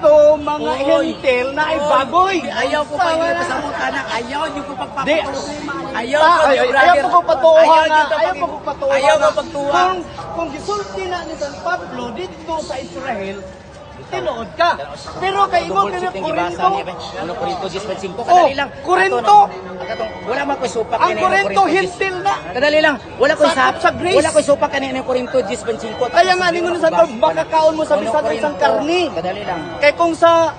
dito, mga hintil na ay baboy. Ayaw ko pa yung kasamot anak. Ayaw niyo ko pagpapatuloy. Ayaw ko patuhan nga. Ayaw ko patuhan. Ayaw ko pagtuhan. Kung gisulti na ni San Pablo dito sa Israel, tinuod ka. Pero kay Ingon kami Korinto. Ano Korinto 10:5? Kadali lang. Korinto. Wala man ko supak ang Korinto hintil na. Kadali lang. Wala ko sa grace. Wala ko supak kanina ng Korinto 10:5. Kaya nga ningon sa Pablo makakaon mo sa bisan isang karni. Kadali lang. Kay kung sa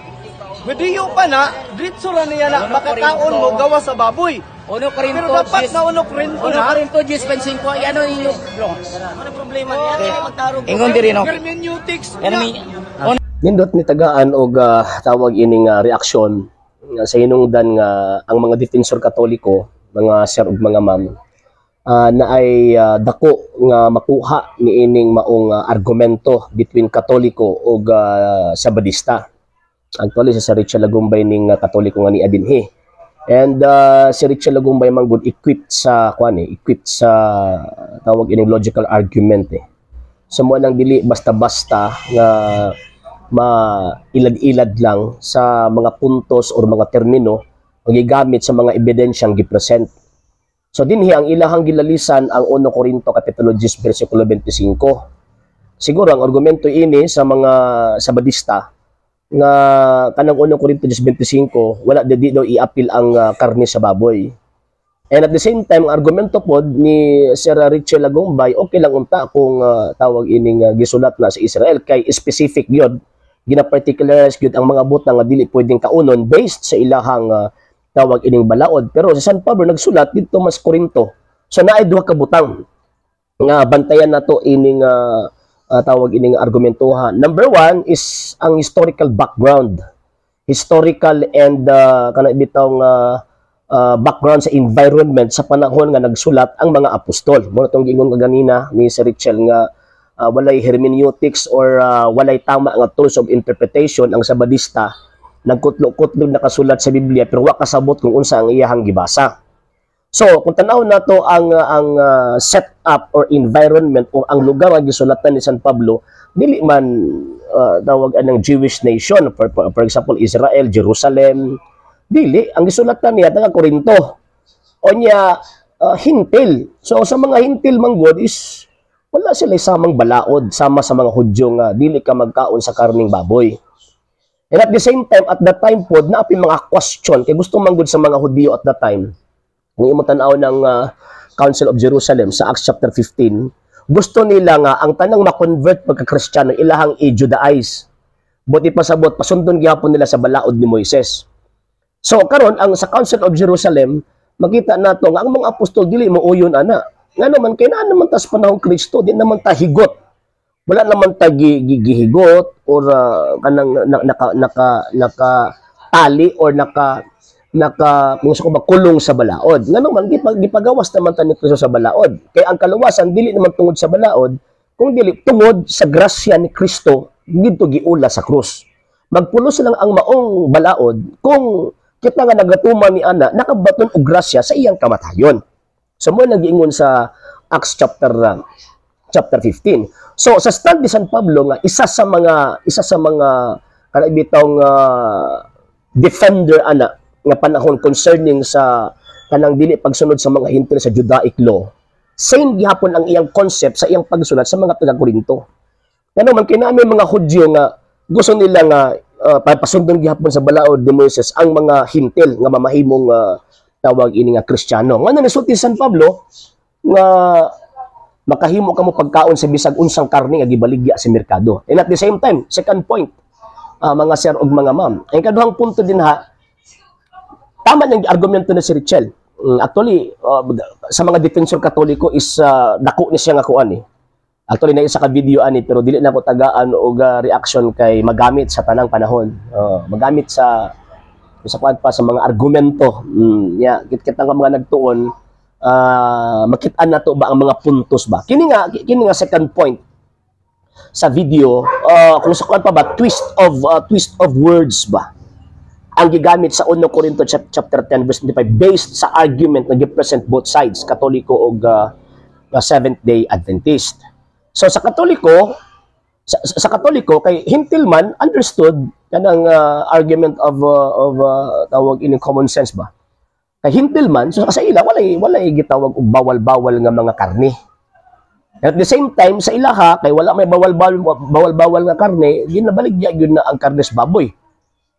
Hudiyo pa na, dritso ra niya na makakaon mo gawa sa baboy. Uno Korinto. Pero dapat na uno Korinto na. Korinto 10:5. Ano yung ano problema niya? Magtarong. Ingon diri no. Hermeneutics. Nindot ni tagaan og tawag ining reaksyon sa hinungdan nga ang mga defensor katoliko, mga sir ug mga ma'am, na ay dako nga makuha ni ining maong argumento between Katoliko ug Sabadista. Actually si Richard Lagumbay ning Katoliko nga ni adinhi. And si Richard Lagumbay man gud equipped sa tawag ining logical argument So mo nang dili basta-basta nga mailad-ilad lang sa mga puntos or mga termino ang gigamit sa mga ebidensyang gipresent. So dinhi ang ilahang gilalisan ang 1 Corinto kapitulo 10 bersikulo 25. Siguro ang argumento ini sa mga Sabadista nga kanang 1 Corinto 10:25 wala di daw i-appeal ang karne sa baboy. And at the same time argumento pod ni Sir Richard Lagumbay okay lang unta kung tawag ining gisulat na sa Israel kay specific gyud gina-particularize gyud ang mga butang nga dili pwedeng kaunon based sa ilahang tawag ining balaod. Pero sa San Pablo nagsulat dito mas Corinto. So naay duha ka butang nga bantayan nato ining tawag ining argumentuhan. Number 1 is ang historical background. Historical and kana bitong background sa environment sa panahon nga nagsulat ang mga apostol. Mo tong gingon kanina ni Sir Richel nga walay hermeneutics or walay tama nga tools of interpretation ang Sabadista nagkutlo-kutlog nakasulat sa Biblia pero wa kasabot kung unsa ang iyahang gibasa. So kung tanaw nato ang setup or environment o ang lugar nga gisulatan ni San Pablo dili man tawag anang Jewish nation for example Israel, Jerusalem, dili ang gisulatan niya taga Corinto o niya hintil. So sa mga hintil manggod is wala sila samang balaod sama sa mga Hudyo nga dili ka magkaon sa karning baboy. And at the same time, at that time pod na apil mga question kay gusto manggod sa mga Hudyo at that time. Kung imo tan-aw ng Council of Jerusalem sa Acts chapter 15, gusto nila nga ang tanang ma-convert pagka-Kristiyano ilahang i-Judaize. Buti pasabot pasundon gyapon nila sa balaod ni Moises. So karon ang sa Council of Jerusalem makita nato nga ang mga apostol dili mo uyon ana. Nga naman, kaya naman tas panahong Kristo, di naman ta higot. Wala naman ta gihigot or kanang naka-tali or kung sa kulong sa balaod. Nga naman, gipagawas naman ta ni Kristo sa balaod. Kaya ang kaluwasan, dili naman tungod sa balaod, kung dili tungod sa grasya ni Kristo, dito giula sa krus. Magpulos lang ang maong balaod kung kita nga nagatuman ni ana, nakabaton og grasya sa iyang kamatayon. So mo nag-iingon sa Acts chapter 15. So sa stand ni San Pablo nga isa sa mga kanibitong defender ana nga panahon concerning sa kanang dili pagsunod sa mga hintil sa Judaic law. Same gihapon ang iyang concept sa iyang pagsulat sa mga taga-Korinto. Kano man kinami mga Hudyo nga gusto nila nga pasundon gihapon sa balaod ni Moises ang mga hintil nga mamahimong tawag ini nga Kristiyano. Nga nasulti San Pablo nga makahimo kamo pagkaon sa bisag unsang karne nga gibaligya sa merkado. And at the same time, second point, mga sir ug mga ma'am, ang kaduhang punto din tama ng argumento na si Richel. Actually, sa mga defensor Katoliko is dako ni siya nga kuan Actually, na isa ka video pero dili na ko tagaan og reaction kay magamit sa tanang panahon. Magamit sa kuan pa sa mga argumento. Kita nga mga nagtuon, makitaan nato ba ang mga puntos ba? Kini nga second point sa video, kung sa kuan pa ba twist of words ba ang gigamit sa 1 Corinto chapter 10 verse 25 based sa argument na gi-present both sides, Katoliko ug Seventh-day Adventist. So sa Katoliko kay hintil man understood kanang argument of tawag ini common sense ba. Kay hintil man, so sa ila walay gitawag og bawal-bawal nga mga karne. At the same time sa ilaha kay wala may bawal-bawal nga karne, ginabaligya gyud na ang karne sa baboy.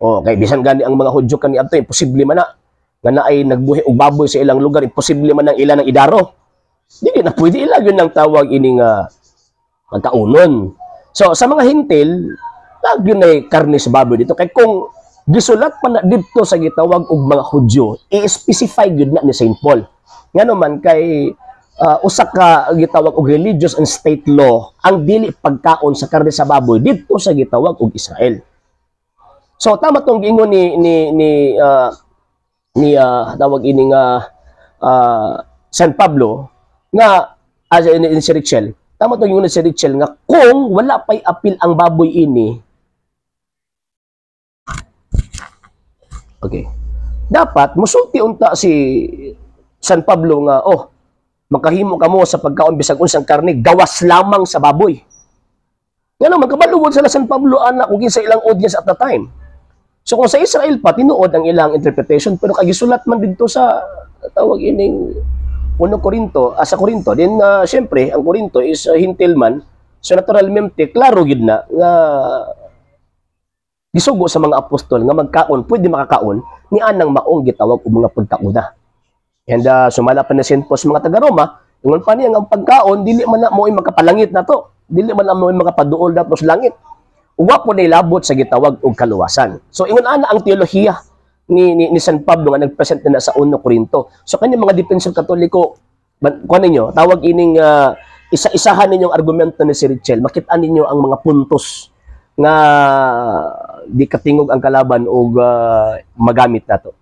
O kay bisan gani ang mga Hudyo kaniadto imposible man na nga naay nagbuhi og baboy sa ilang lugar, imposible man ang ila ng idaro. Dili na pwede ila gyud nang tawag ining magkaunon. So sa mga hintil, lagi na karne sa baboy dito kay kung gisulat pa na dito sa gitawag og mga Hudyo, i-specify gyud na ni St. Paul. Ngano man kay usa ka gitawag og religious and state law ang dili pagkaon sa karne sa baboy dito sa gitawag og Israel. So tama tong giingon ni tawag ini nga San Pablo nga as in si Richel. Tama tong giingon ni si Richel nga kung wala pay apil ang baboy ini, okay, dapat musulti unta si San Pablo nga makahimo kamo sa pagkaon bisag unsang karne gawas lamang sa baboy. Ngano magkabalugod sila San Pablo anak ug sa ilang audience at the time. So kung sa Israel pa tinuod ang ilang interpretation pero kay gisulat man didto sa tawag ining 1 Corinto, sa Corinto din syempre ang Corinto is hintil man, so naturalmente klaro gid na nga gisugo sa mga apostol nga magkaon pwede makakaon ni anang maong gitawag og mga pagkauna. And sumala pa na St. Paul sa mga taga-Roma, ingon pa niya ang pagkaon dili man na mo'y makapalangit na to, dili man na mo'y makapaduol na to sa langit. Uwa po na ilabot sa gitawag og kaluwasan. So ingon ana ang teolohiya ni San Pablo nga nagpresent na sa 1 Corinto. So kani mga depensor katoliko, kuan ninyo, tawag ining isa-isahan ninyong argumento ni si Richel, makita ninyo ang mga puntos nga di katingog ang kalaban og magamit nato.